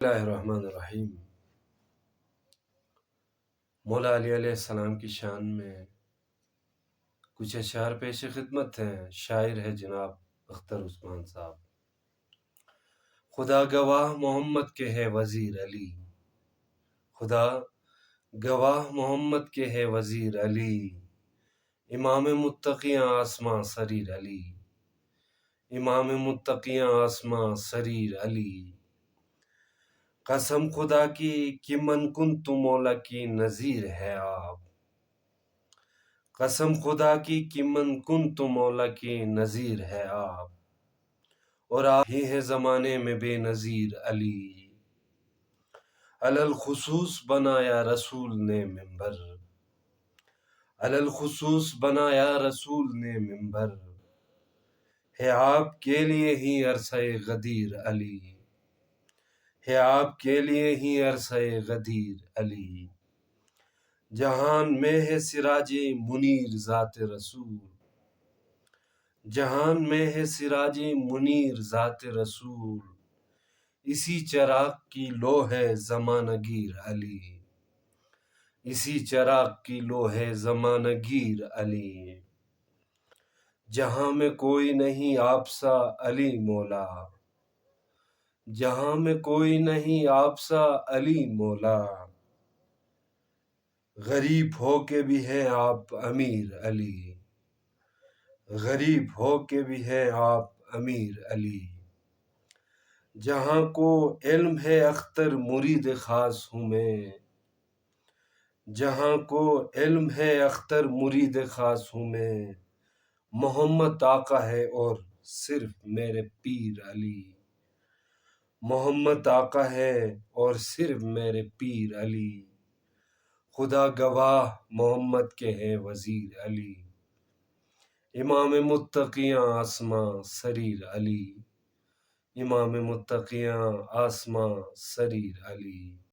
اللہ الرحمن الرحیم۔ مولا علی علیہ السلام کی شان میں کچھ اشعار پیش خدمت ہیں۔ شاعر ہے جناب اختر عثمان صاحب۔ خدا گواہ محمد کے ہے وزیر علی، خدا گواہ محمد کے ہے وزیر علی، امام متقیاں آسماں سریر علی، امام متقیاں آسماں سریر علی۔ قسم خدا کی کہ من کنت مولا کی نظیر ہے آپ، قسم خدا کی کہ من کنت مولا کی نظیر ہے آپ، اور آپ ہی ہیں زمانے میں بے نظیر علی۔ علی الخصوص بنایا رسول نے منبر، علی الخصوص بنایا رسول نے منبر، ہے آپ کے لیے ہی عرصہ غدیر علی، ہے آپ کے لیے ہی عرصہ غدیر علی۔ جہان میں ہے سراج منیر ذات رسول، جہان میں ہے سراج منیر ذات رسول، اسی چراغ کی لو ہے زمانہ گیر علی، اسی چراغ کی لو ہے زمانہ گیر علی۔ جہاں میں کوئی نہیں آپ سا علی مولا، جہاں میں کوئی نہیں آپ سا علی مولا، غریب ہو کے بھی ہیں آپ امیر علی، غریب ہو کے بھی ہیں آپ امیر علی۔ جہاں کو علم ہے اختر مرید خاص ہوں میں، جہاں کو علم ہے اختر مرید خاص ہوں میں، محمد آقا ہے اور صرف میرے پیر علی، محمد آقا ہے اور صرف میرے پیر علی۔ خدا گواہ محمد کے ہیں وزیر علی، امام متقیاں آسماں سریر علی، امام متقیاں آسماں سریر علی۔